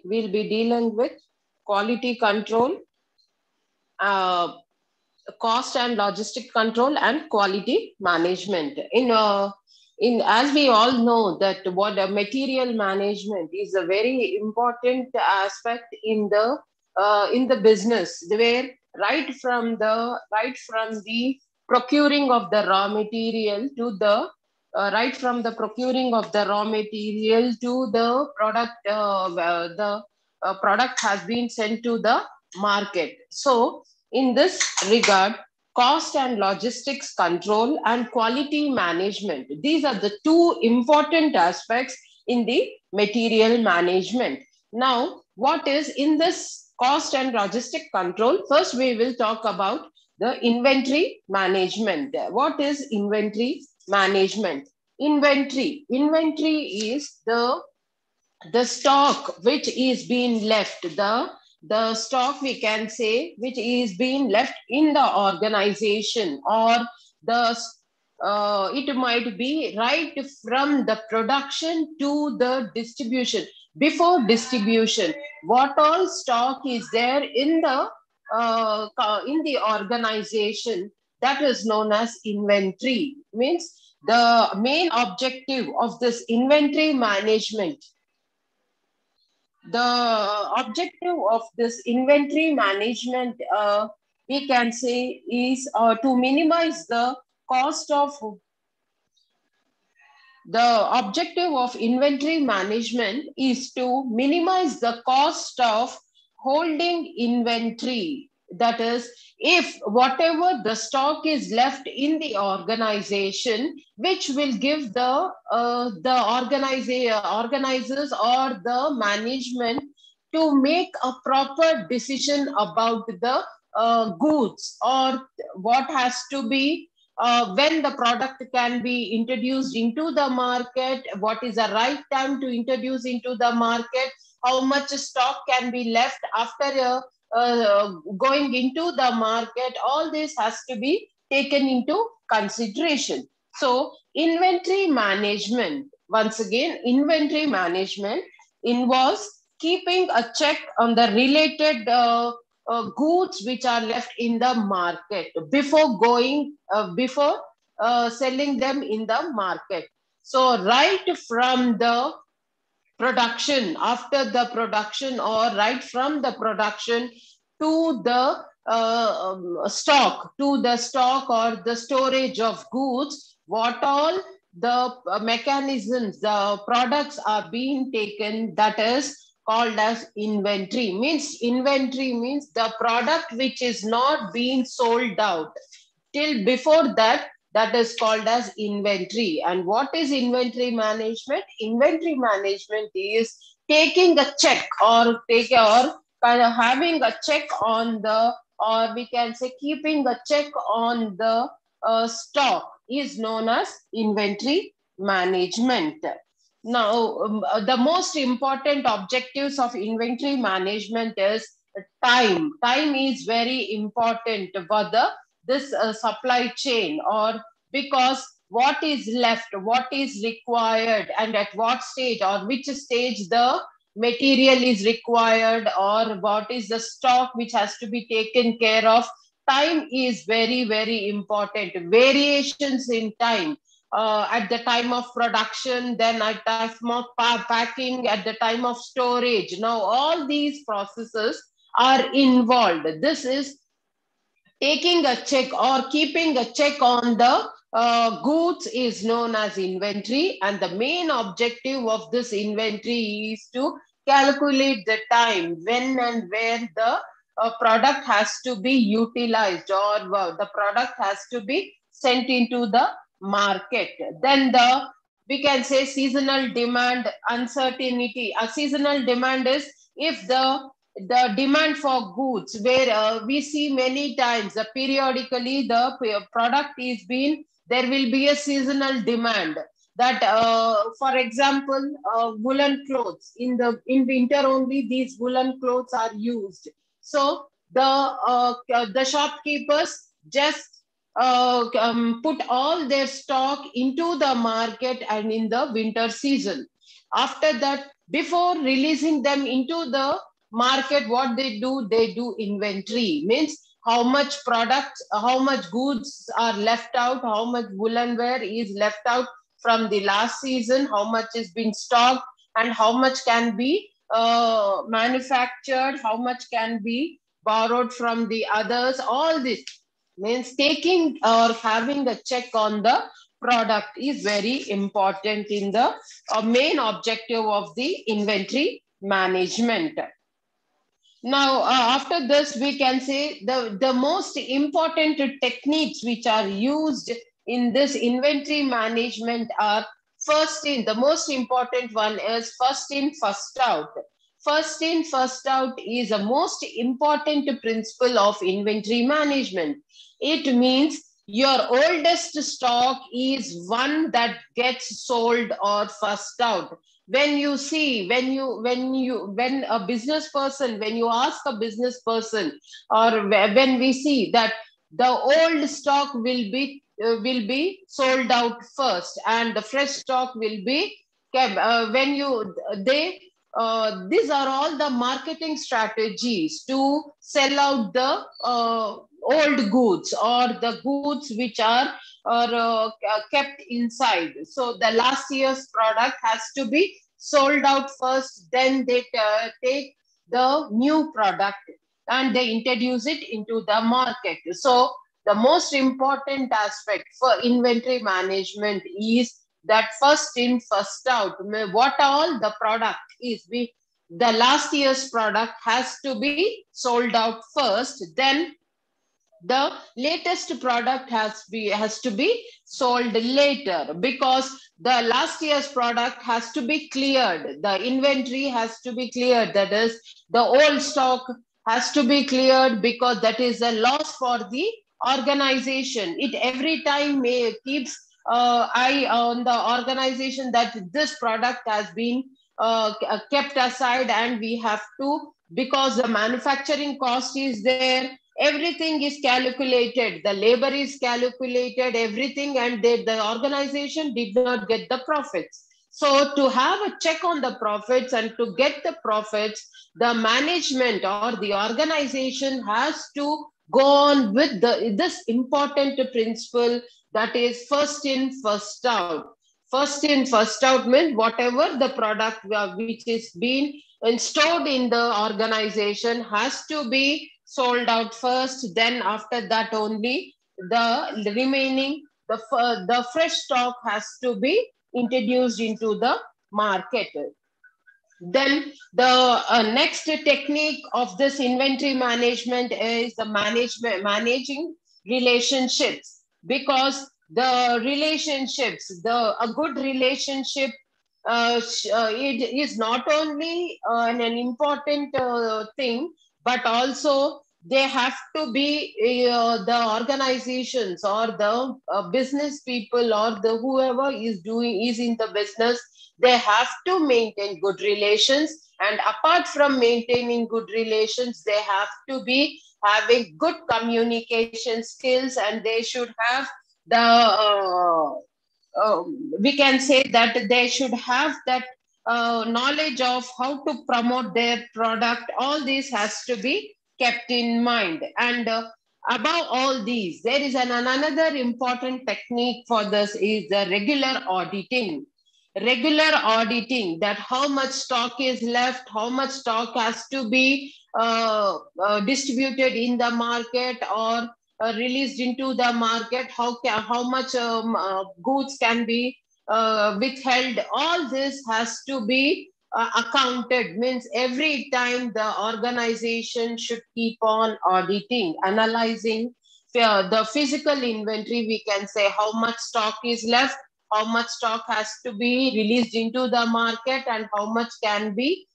we'll be dealing with quality control, cost and logistic control, and quality management. As we all know that what material management is a very important aspect in the business, where right from the procuring of the raw material to the right from the procuring of the raw material to the product, the product has been sent to the market. So in this regard, cost and logistics control and quality management, these are the two important aspects in the material management. Now, what is in this cost and logistic control? First, we will talk about the inventory management. What is inventory management? Inventory is the stock which is being left, the stock, we can say, which is being left in the organization, or the it might be right from the production to the distribution. Before distribution, what all stock is there in the organization, that is known as inventory. Means the main objective of this inventory management, the objective of this inventory management, we can say, is to minimize the cost of. The objective of inventory management is to minimize the cost of holding inventory. That is, if whatever the stock is left in the organization, which will give the organizers or the management to make a proper decision about the goods, or what has to be, when the product can be introduced into the market, what is the right time to introduce into the market, how much stock can be left after going into the market. All this has to be taken into consideration. So inventory management, once again, inventory management involves keeping a check on the related goods which are left in the market before selling them in the market. So right from the production, after the production, or right from the production to the stock or the storage of goods, what all the mechanisms, the products are being taken, that is called as inventory. Inventory means the product which is not being sold out till before that, that is called as inventory. And what is inventory management? Inventory management is taking a check, or kind of having a check on the, or we can say keeping a check on the stock, is known as inventory management. Now, the most important objectives of inventory management is time. Time is very important for this supply chain, or because what is left, what is required, and at what stage or which stage the material is required, or what is the stock which has to be taken care of. Time is very, very important. Variations in time, at the time of production, then at time of packing, at the time of storage. Now, all these processes are involved. This is taking a check or keeping a check on the goods is known as inventory. And the main objective of this inventory is to calculate the time when and where the product has to be utilized, or the product has to be sent into the market. Then we can say seasonal demand uncertainty. A seasonal demand is if the demand for goods, where we see many times periodically the product is being, there will be a seasonal demand, that for example, woolen clothes, in winter only these woolen clothes are used. So the shopkeepers just put all their stock into the market and in the winter season. After that, Before releasing them into the market, what they do inventory, means how much product, how much goods are left out, how much woolen wear is left out from the last season, how much is being stocked, and how much can be manufactured, how much can be borrowed from the others. All this means taking or having a check on the product is very important in the main objective of the inventory management. Now, after this, we can say the most important techniques which are used in this inventory management are first in, the most important one is first in, first out. First in, first out is the most important principle of inventory management. It means your oldest stock is one that gets sold or first out. When you see, when a business person, when you ask a business person, or when we see that the old stock will be sold out first and the fresh stock will be kept, when you they these are all the marketing strategies to sell out the old goods or the goods which are kept inside. So the last year's product has to be sold out first, then they take the new product and they introduce it into the market. So the most important aspect for inventory management is that first in, first out. What all the product is, the last year's product has to be sold out first, then the latest product has to be sold later, because the last year's product has to be cleared, the inventory has to be cleared, that is the old stock has to be cleared, because that is a loss for the organization. It every time keeps eye on the organization that this product has been kept aside, and we have to, because the manufacturing cost is there, everything is calculated, the labor is calculated, everything, and the organization did not get the profits. So to have a check on the profits and to get the profits, the management or the organization has to go on with this important principle, that is first in, first out. First in, first out means whatever the product which is being stored in the organization has to be sold out first, then after that only the remaining, the fresh stock has to be introduced into the market. Then the next technique of this inventory management is the managing relationships, because the relationships, a good relationship, it is not only an important thing, but also they have to be the organizations or the business people or the whoever is in the business, they have to maintain good relations, and apart from maintaining good relations, they have to be having good communication skills, and they should have the we can say that they should have that knowledge of how to promote their product. All this has to be kept in mind. And above all these, there is another important technique for this is the regular auditing. Regular auditing, that how much stock is left, how much stock has to be distributed in the market or released into the market, how much goods can be withheld. All this has to be accounted, means every time the organization should keep on auditing, analyzing the physical inventory. We can say how much stock is left, how much stock has to be released into the market, and how much can be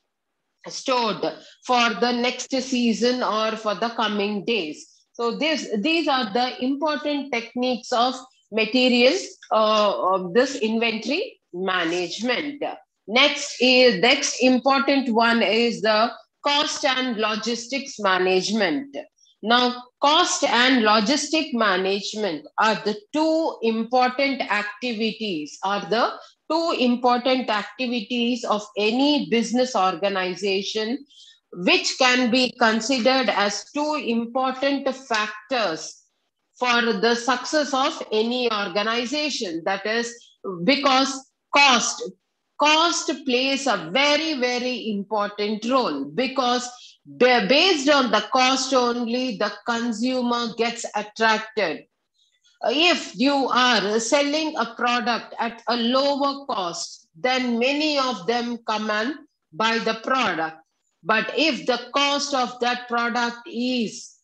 stored for the next season or for the coming days. So these are the important techniques of material of this inventory management. Next important one is the cost and logistics management. Now, cost and logistic management are the two important activities, are the two important activities of any business organization, which can be considered as two important factors for the success of any organization. That is because cost cost plays a very important role, because based on the cost only the consumer gets attracted. If you are selling a product at a lower cost, then many of them come and buy the product. But if the cost of that product is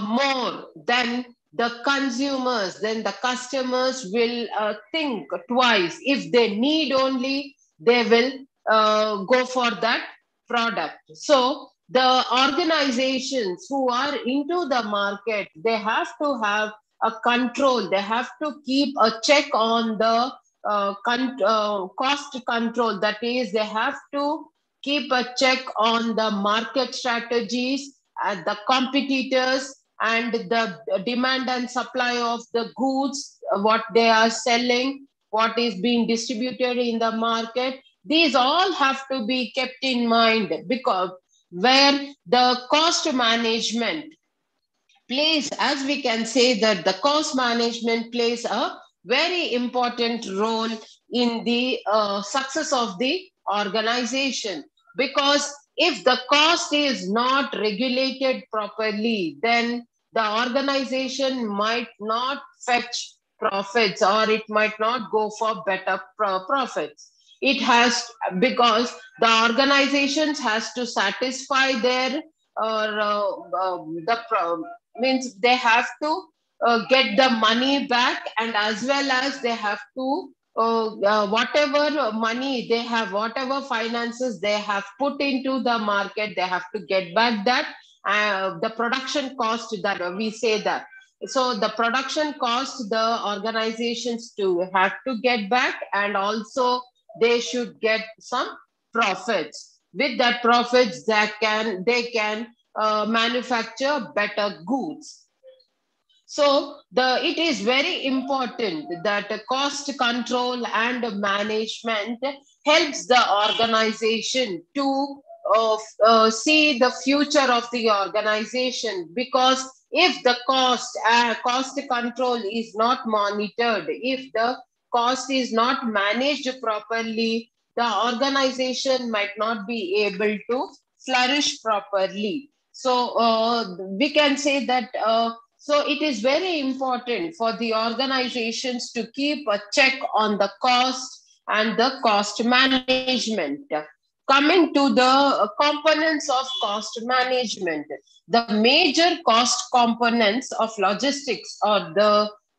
more, then then the customers will think twice. If they need only, they will go for that product. So the organizations who are into the market, they have to have a control. They have to keep a check on the cost control. That is, they have to keep a check on the market strategies and the competitors and the demand and supply of the goods, what they are selling, what is being distributed in the market. These all have to be kept in mind, because where the cost management plays, as we can say that the cost management plays a very important role in the success of the organization. Because if the cost is not regulated properly, then the organization might not fetch profits, or it might not go for better profits. It has, because the organizations has to satisfy their or means they have to get the money back, and as well as they have to whatever money they have, whatever finances they have put into the market, they have to get back that the production cost, that we say that. So the production cost the organizations to have to get back, and also they should get some profits. With that profits, they can manufacture better goods. So it is very important that cost control and management helps the organization to see the future of the organization. Because if the cost control is not monitored, if the cost is not managed properly, the organization might not be able to flourish properly. So we can say that so it is very important for the organizations to keep a check on the cost and the cost management. Coming to the components of cost management, the major cost components of logistics or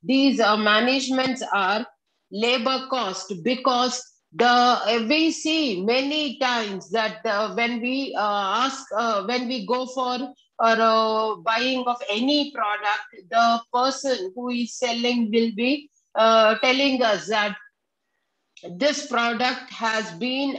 these managements are labor cost. Because we see many times that when we go for or buying of any product, the person who is selling will be telling us that this product has been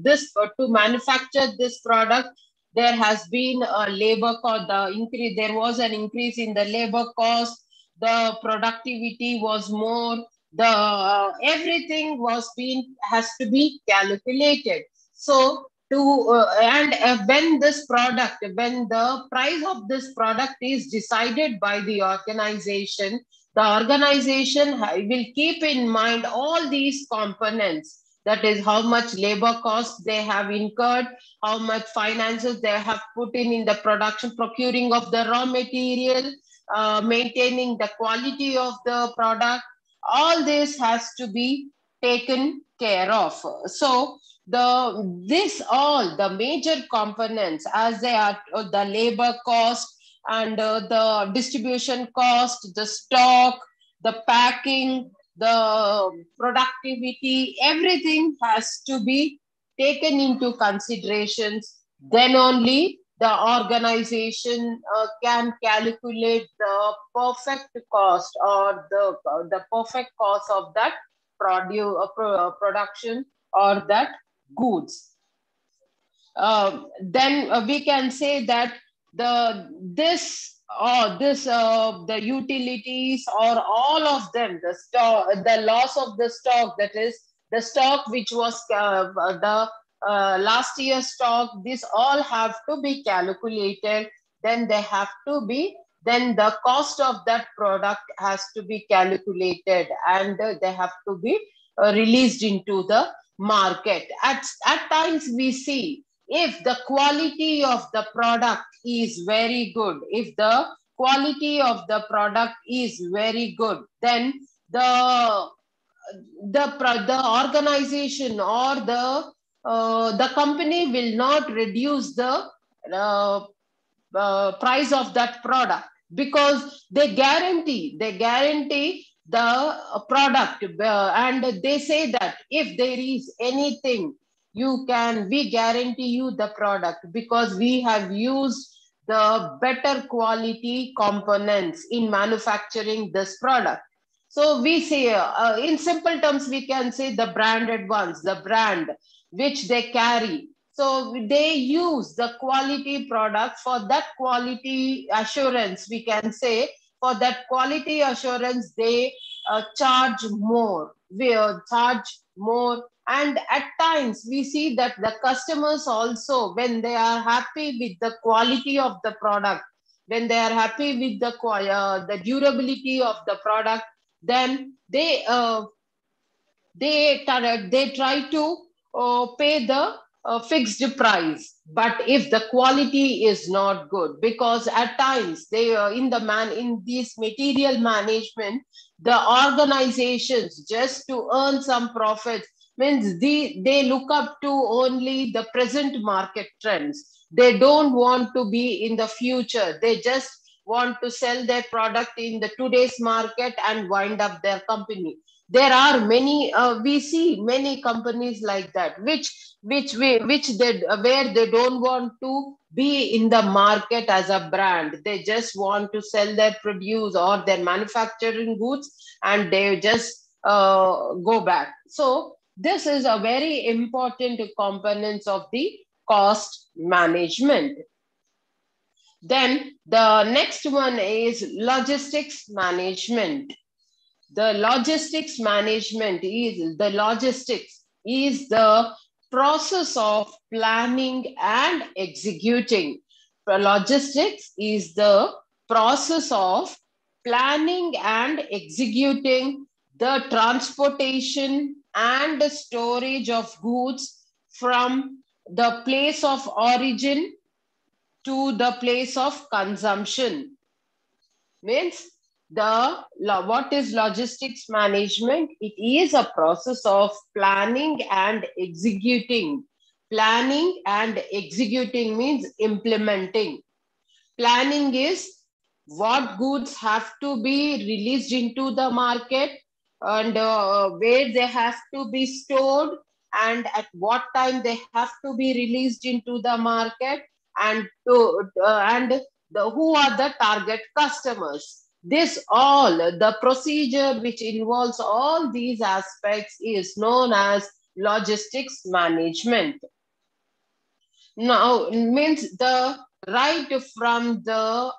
this to manufacture this product, there has been a labor cost, the increase, there was an increase in the labor cost, the productivity was more, the everything was being has to be calculated. So to and when the price of this product is decided by the organization will keep in mind all these components. That is how much labor cost they have incurred, how much finances they have put in the production, procuring of the raw material, maintaining the quality of the product. All this has to be taken care of. So the major components, as they are the labor cost and the distribution cost, the stock, the packing, the productivity, everything has to be taken into considerations. Then only the organization can calculate the perfect cost, or the perfect cost of that production or that goods. Then we can say that this the utilities or all of them, the stock, the loss of the stock, that is the stock which was the last year's stock, this all have to be calculated. Then they have to be, then the cost of that product has to be calculated, and they have to be released into the market. At times we see, if the quality of the product is very good, if the quality of the product is very good, then the the organization or the company will not reduce the uh, price of that product, because they guarantee the product, and they say that if there is anything, we guarantee you the product, because we have used the better quality components in manufacturing this product. So we say, in simple terms, we can say the branded ones, the brand which they carry. So they use the quality product. For that quality assurance, we can say, for that quality assurance, they charge more. We charge more. And at times, we see that the customers also, when they are happy with the quality of the product, when they are happy with the durability of the product, then they try to pay the fixed price. But if the quality is not good, because at times they in this material management, the organizations, just to earn some profits, means they look up to only the present market trends. They don't want to be in the future. They just want to sell their product in the today's market and wind up their company. There are many, we see many companies like that, where they don't want to be in the market as a brand. They just want to sell their produce or their manufacturing goods, and they just go back. So this is a very important component of the cost management. Then the next one is logistics management. The logistics is the process of planning and executing. Logistics is the process of planning and executing the transportation and storage of goods from the place of origin to the place of consumption. Means, what is logistics management? It is a process of planning and executing. Planning and executing means implementing. Planning is what goods have to be released into the market, and where they have to be stored, and at what time they have to be released into the market, and who are the target customers. This all, the procedure which involves all these aspects, is known as logistics management. Now, means the right from the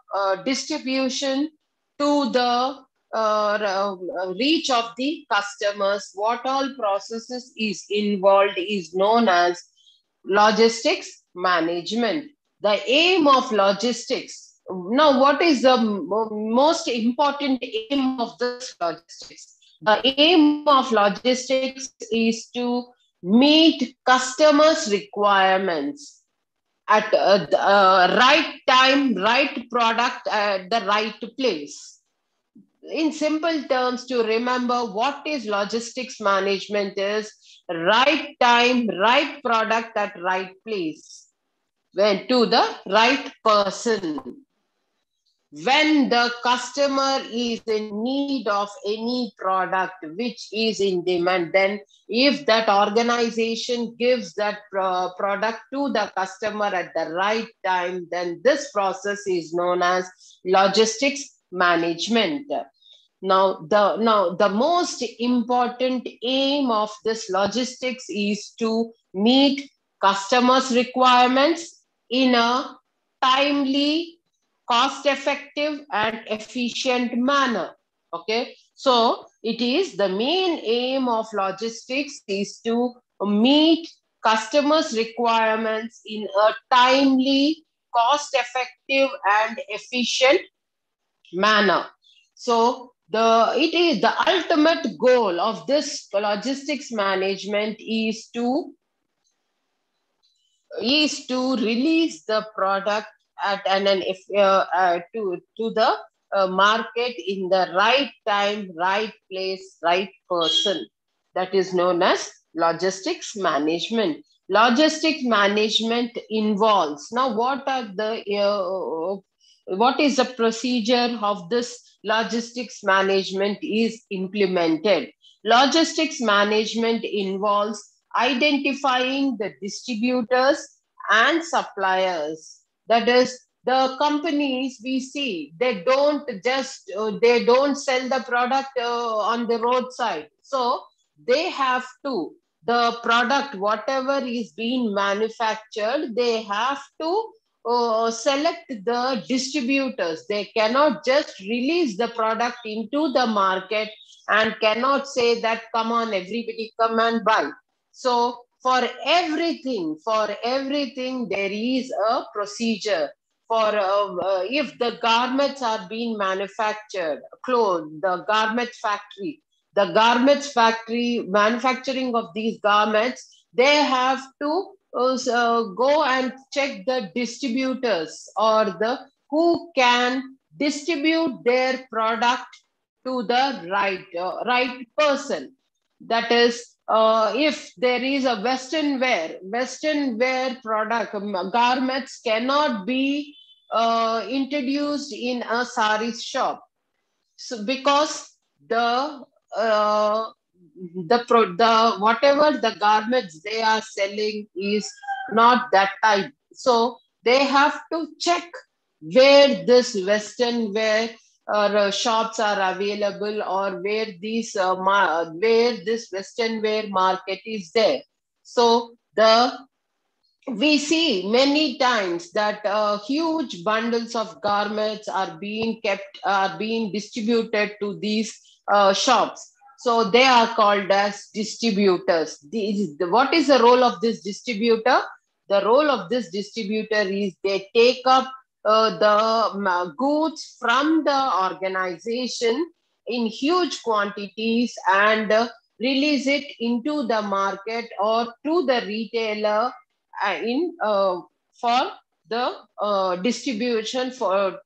distribution to the reach of the customers, what all processes is involved, is known as logistics management. The aim of logistics. Now, what is the most important aim of this logistics? The aim of logistics is to meet customers' requirements at the right time, right product at the right place. In simple terms, to remember what is logistics management is right time, right product at right place, when to the right person. When the customer is in need of any product which is in demand, then if that organization gives that product to the customer at the right time, then this process is known as logistics management. Now the most important aim of this logistics is to meet customers' requirements in a timely cost-effective and efficient manner. Okay, so it is the main aim of logistics is to meet customers' requirements in a timely, cost-effective and efficient manner. So it is the ultimate goal of this logistics management is to release the product at to the market in the right time, right place, right person. That is known as logistics management. Logistics management involves, now what is the procedure of this logistics management is implemented. Logistics management involves identifying the distributors and suppliers. That is, the companies we see, they don't sell the product on the roadside. So they have to, the product, whatever is being manufactured, they have to select the distributors. They cannot just release the product into the market and cannot say that, come on, everybody come and buy. So for everything, there is a procedure. For if the garments are being manufactured, clothes, the garments factory manufacturing of these garments, they have to go and check the distributors or the who can distribute their product to the right person. That is, if there is a western wear product, garments cannot be introduced in a sari shop. So because uh, the whatever the garments they are selling is not that type, so they have to check where this western wear shops are available, or where where this western wear market is there. So we see many times that huge bundles of garments are being distributed to these shops. So they are called as distributors. What is the role of this distributor? The role of this distributor is they take up the goods from the organization in huge quantities and release it into the market or to the retailer in for the distribution for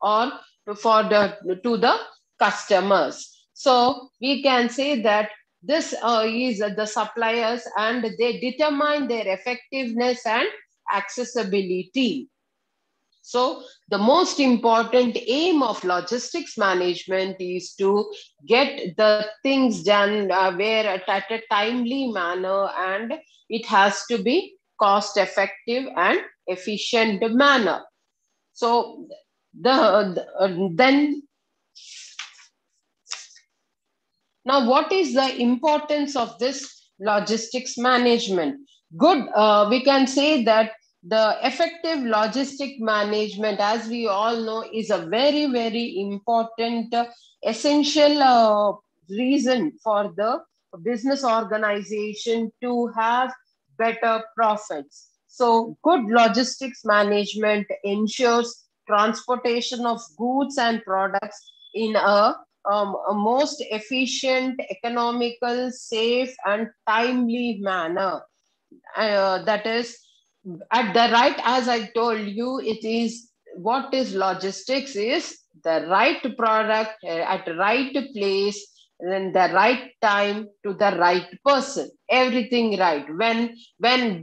or for the to the customers. So we can say that this is the suppliers, and they determine their effectiveness and accessibility. So the most important aim of logistics management is to get the things done where at a timely manner, and it has to be cost effective and efficient manner. So then now what is the importance of this logistics management? Good, we can say that the effective logistic management, as we all know, is a very, very important, essential reason for the business organization to have better profits. So, good logistics management ensures transportation of goods and products in a most efficient, economical, safe, and timely manner. That is, at the right, as I told you, it is what is logistics is the right product at the right place and the right time to the right person. Everything right. When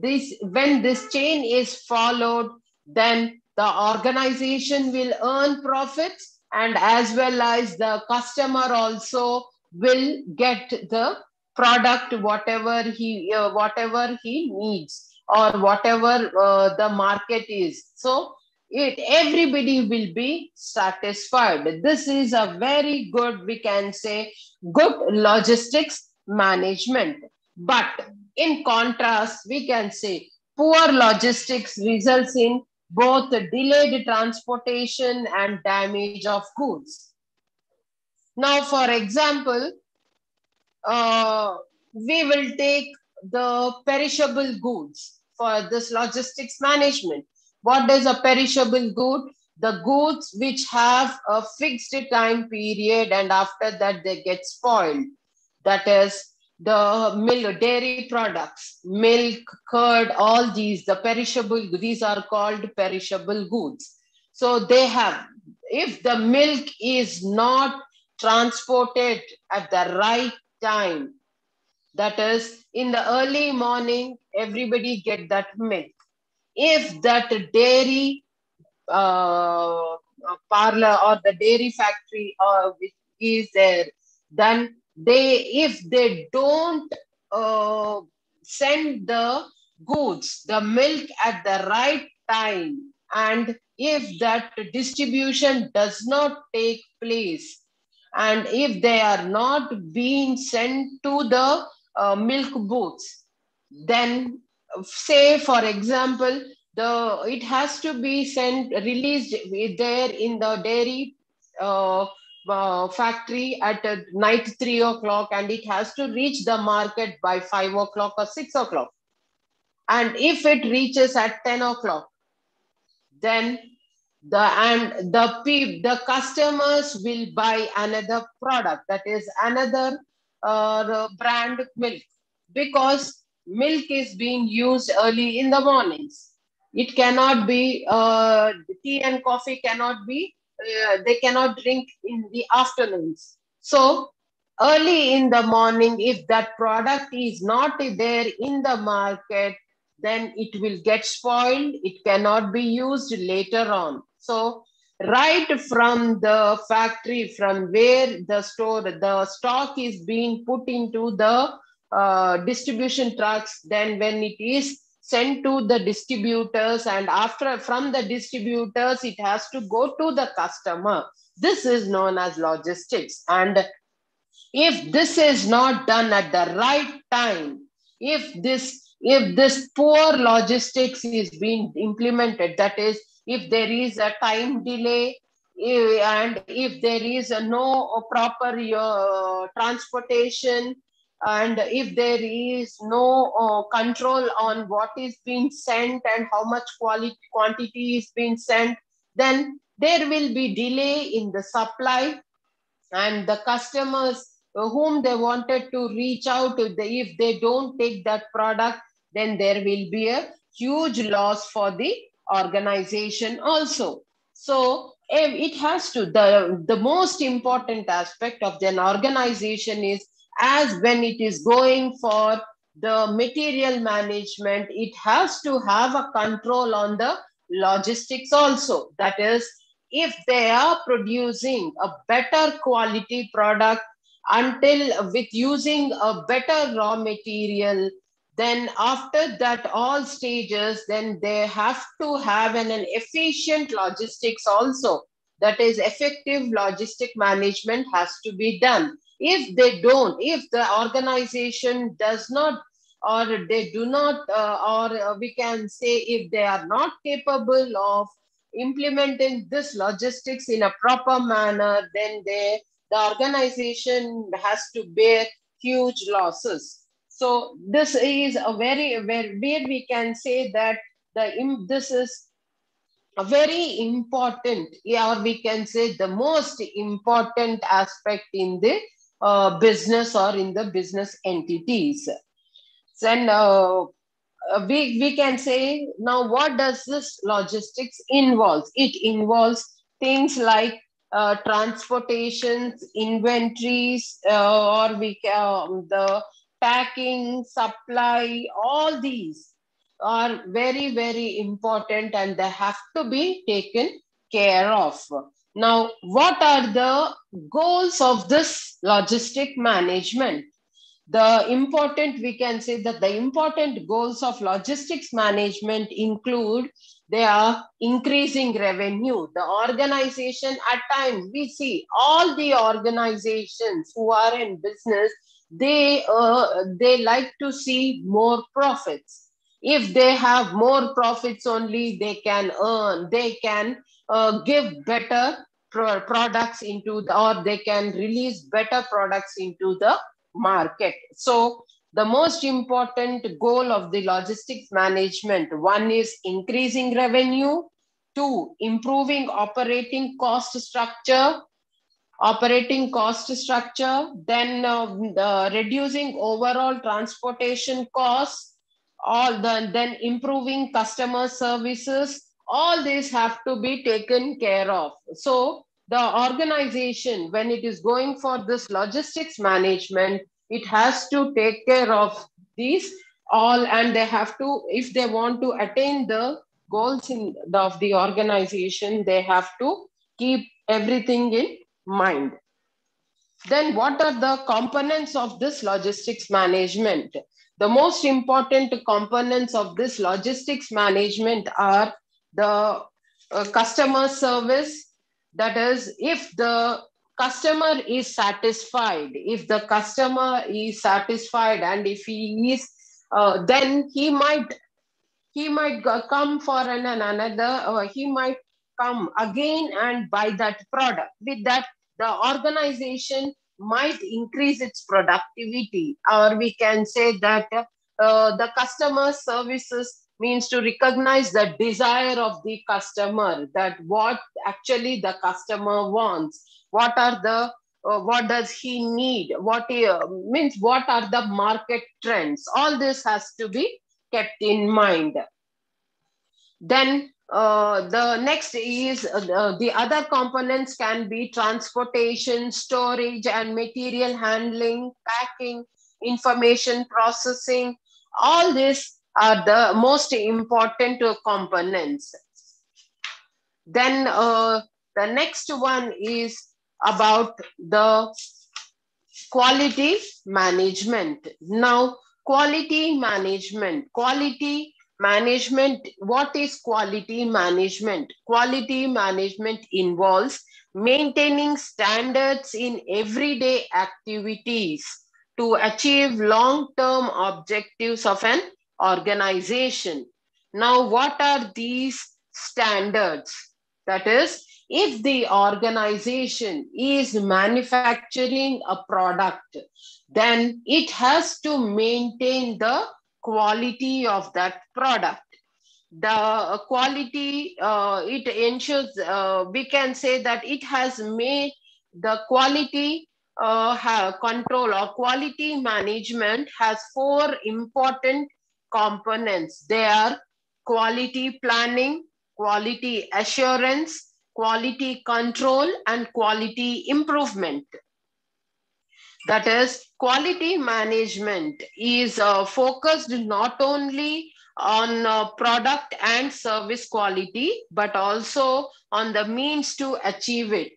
this chain is followed, then the organization will earn profits, and as well as the customer also will get the product whatever he needs, or whatever the market is. So everybody will be satisfied. This is a very good, we can say, good logistics management. But in contrast, we can say poor logistics results in both delayed transportation and damage of goods. Now, for example, we will take the perishable goods for this logistics management. What is a perishable good? The goods which have a fixed time period and after that they get spoiled. That is the milk, dairy products, milk, curd, all these, the perishable, these are called perishable goods. So they have, if the milk is not transported at the right time, that is in the early morning, everybody get that milk. If that dairy parlor or the dairy factory which is there, then if they don't uh, send the goods, the milk at the right time, and if that distribution does not take place, and if they are not being sent to the milk booths, then say for example, it has to be released there in the dairy factory at night 3 o'clock, and it has to reach the market by 5 o'clock or 6 o'clock. And if it reaches at 10 o'clock, then the customers will buy another product, that is another brand milk, because milk is being used early in the mornings. It cannot be tea and coffee cannot be they cannot drink in the afternoons. So early in the morning, if that product is not there in the market, then it will get spoiled. It cannot be used later on. So right from the factory, from where the stock is being put into the distribution trucks, then when it is sent to the distributors, and after from the distributors it has to go to the customer. This is known as logistics. And if this is not done at the right time, if this poor logistics is being implemented, that is, if there is a time delay, and if there is no proper transportation, and if there is no control on what is being sent and how much quantity is being sent, then there will be delay in the supply, and the customers whom they wanted to reach out to, if they don't take that product, then there will be a huge loss for the organization also. So it has to, the most important aspect of an organization is, as when it is going for the material management, it has to have a control on the logistics also. That is, if they are producing a better quality product until with using a better raw material, then after that all stages, then they have to have an efficient logistics also. That is, effective logistic management has to be done. If they don't, if the organization does not, or they do not, or we can say if they are not capable of implementing this logistics in a proper manner, then the organization has to bear huge losses. So this is a where we can say that this is a very important, or we can say the most important aspect in the business or in the business entities. Then we can say, now what does this logistics involves? It involves things like transportations, inventories, or the packing, supply, all these are very, very important, and they have to be taken care of. Now, what are the goals of this logistic management? We can say that the important goals of logistics management include, they are increasing revenue. The organization, at times we see all the organizations who are in business, they like to see more profits. If they have more profits only, they can earn, they can give better products into the, or they can release better products into the market. So the most important goal of the logistics management, one is increasing revenue, two, improving operating cost structure, then reducing overall transportation costs, then improving customer services. All these have to be taken care of. So the organization, when it is going for this logistics management, it has to take care of these all, and they have to, if they want to attain the goals of the organization, they have to keep everything in mind. Then what are the components of this logistics management? The most important components of this logistics management are the customer service. That is, if the customer is satisfied, and if he is, then he might come for another, or he might come again and buy that product. With that, the organization might increase its productivity, or we can say that the customer services means to recognize the desire of the customer, that what actually the customer wants, what does he need, means what are the market trends. All this has to be kept in mind. Then the next is the other components can be transportation, storage and material handling, packing, information processing. All these are the most important components. Then the next one is about the quality management. Now, quality management. What is quality management? Quality management involves maintaining standards in everyday activities to achieve long-term objectives of an organization. Now, what are these standards? That is, if the organization is manufacturing a product, then it has to maintain the quality of that product. The quality, it ensures, we can say that it has made the quality control or quality management has four important components. They are quality planning, quality assurance, quality control, and quality improvement. That is, quality management is focused not only on product and service quality, but also on the means to achieve it.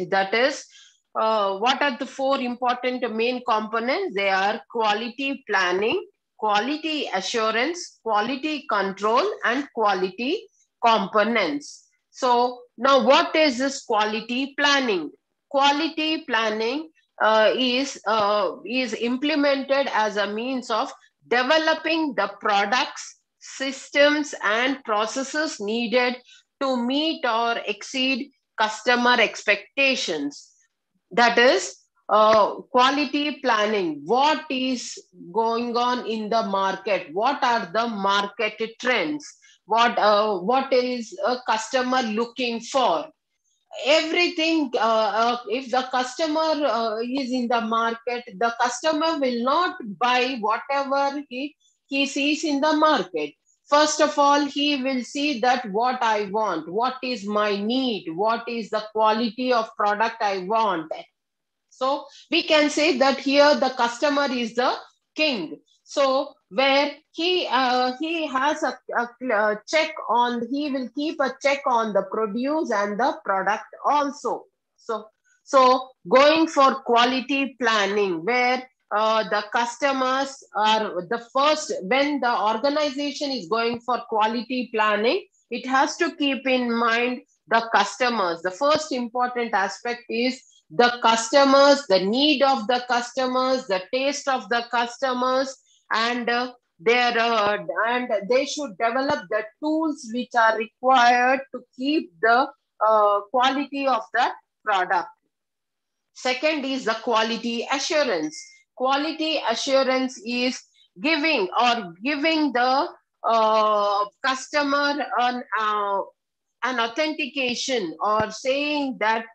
That is, what are the four important main components? They are quality planning, quality assurance, quality control, and quality components. So now what is this quality planning? Quality planning is implemented as a means of developing the products, systems, and processes needed to meet or exceed customer expectations. That is, quality planning. What is going on in the market? What are the market trends? What is a customer looking for? Everything, if the customer is in the market, the customer will not buy whatever he sees in the market. First of all, he will see that what I want, what is my need, what is the quality of product I want. So we can say that here the customer is the king. So where he has a check on, he will keep a check on the produce and the product also. So going for quality planning, where the customers are the first, when the organization is going for quality planning, it has to keep in mind the customers. The first important aspect is the customers, the need of the customers, the taste of the customers, and and they should develop the tools which are required to keep the quality of the product. Second is the quality assurance. Quality assurance is giving the customer an authentication, or saying that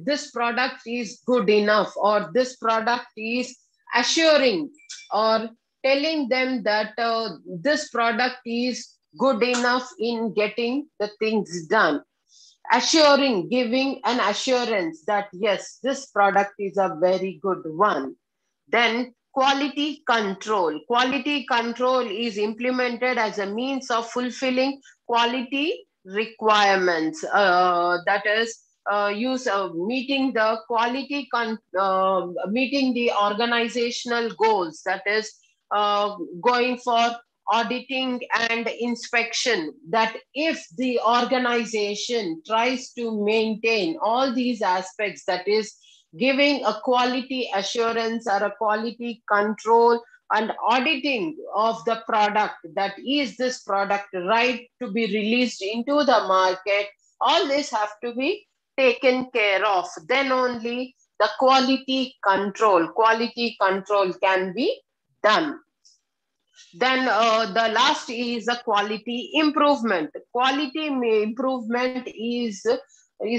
this product is good enough, or this product is assuring, or telling them that this product is good enough in getting the things done. Assuring, giving an assurance that yes, this product is a very good one. Then quality control. Quality control is implemented as a means of fulfilling quality requirements. That is, meeting the meeting the organizational goals. That is, going for auditing and inspection, that if the organization tries to maintain all these aspects, that is giving a quality assurance or a quality control and auditing of the product, that is this product right to be released into the market, all this have to be taken care of. Then only the quality control can be done. Then the last is a quality improvement. Quality improvement is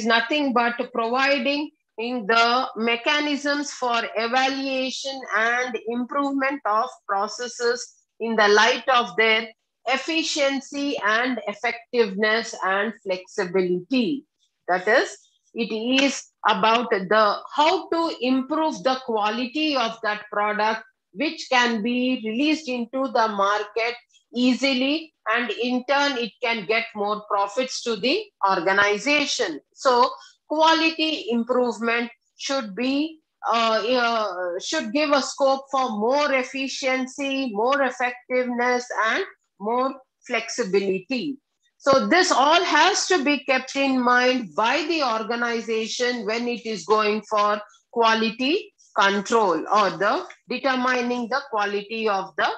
nothing but providing in the mechanisms for evaluation and improvement of processes in the light of their efficiency and effectiveness and flexibility. That is, it is about the how to improve the quality of that product, which can be released into the market easily, and in turn it can get more profits to the organization. So quality improvement should give a scope for more efficiency, more effectiveness, and more flexibility. So this all has to be kept in mind by the organization when it is going for quality control, or the determining the quality of the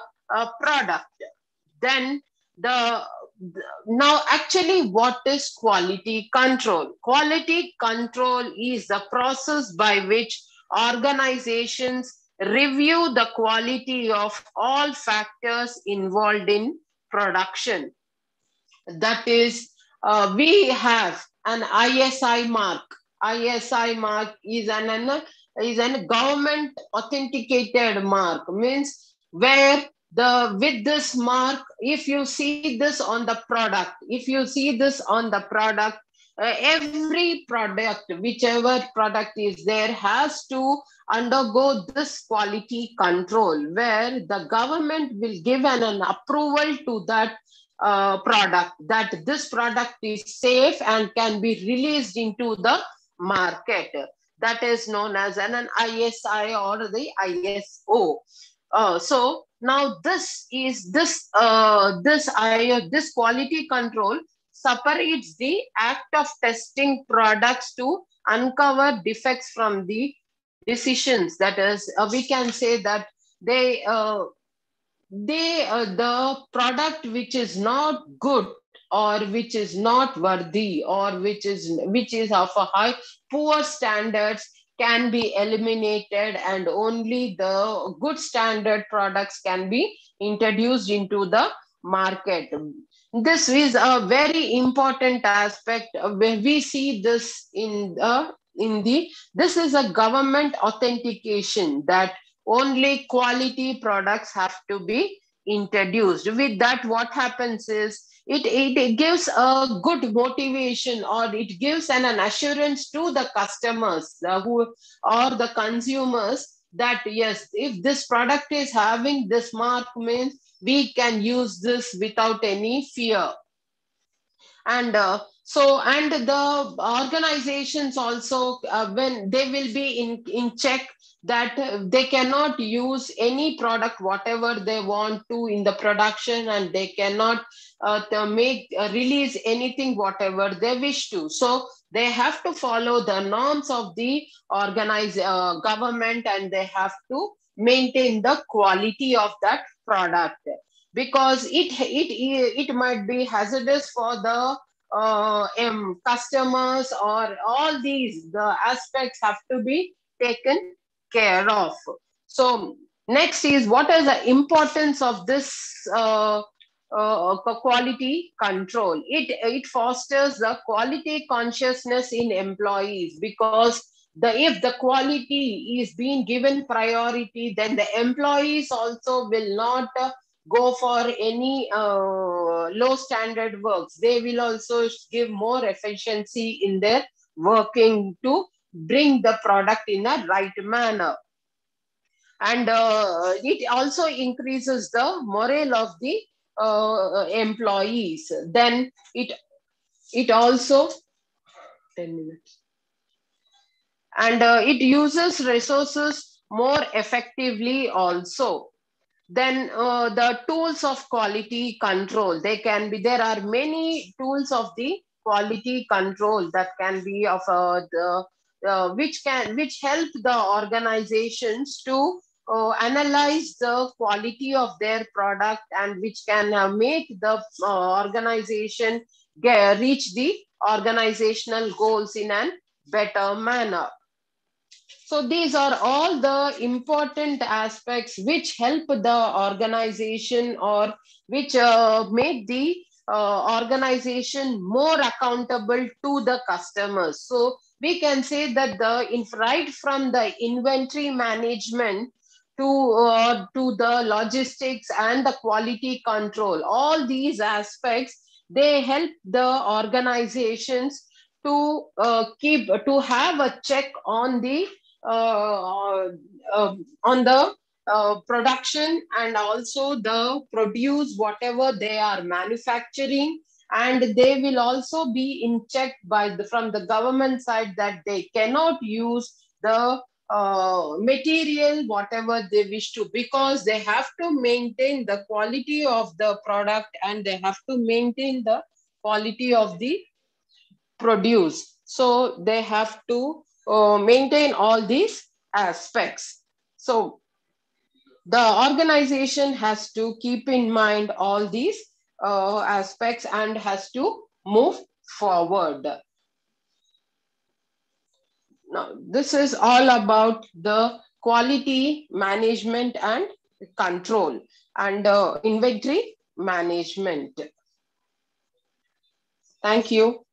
product. Then now actually, what is quality control? Quality control is the process by which organizations review the quality of all factors involved in production. That is, we have an ISI mark. ISI mark is a government authenticated mark, means where with this mark, if you see this on the product, every product, whichever product is there, has to undergo this quality control, where the government will give an approval to that product, that this product is safe and can be released into the market. That is known as an ISI or the ISO. So now this quality control separates the act of testing products to uncover defects from the decisions. That is, we can say that the product which is not good, or which is not worthy, or which is of a poor standards, can be eliminated, and only the good standard products can be introduced into the market. This is a very important aspect. When we see this this is a government authentication, that only quality products have to be introduced. With that, what happens is, it gives a good motivation, or it gives an assurance to the customers or the consumers, that yes, if this product is having this mark, means we can use this without any fear. And and the organizations also, when they will be in check, that they cannot use any product whatever they want to in the production, and they cannot release anything whatever they wish to. So they have to follow the norms of the organized government, and they have to maintain the quality of that product, because it might be hazardous for the customers, or all these the aspects have to be taken care of. So next is, what is the importance of this quality control? It fosters the quality consciousness in employees, because if the quality is being given priority, then the employees also will not go for any low standard works. They will also give more efficiency in their working to bring the product in a right manner. And it also increases the morale of the employees. Then it also 10 minutes. And it uses resources more effectively also. Then the tools of quality control, there are many tools of the quality control that can be of which help the organizations to analyze the quality of their product, and which can make the organization reach the organizational goals in a better manner. So these are all the important aspects which help the organization, or which make the organization more accountable to the customers. So we can say that right from the inventory management to the logistics and the quality control, all these aspects, they help the organizations to have a check on the on the production, and also the produce whatever they are manufacturing. And they will also be in check from the government side, that they cannot use the material whatever they wish to, because they have to maintain the quality of the product, and they have to maintain the quality of the produce. So they have to maintain all these aspects. So the organization has to keep in mind all these aspects, and has to move forward. Now, this is all about the quality management and control, and inventory management. Thank you.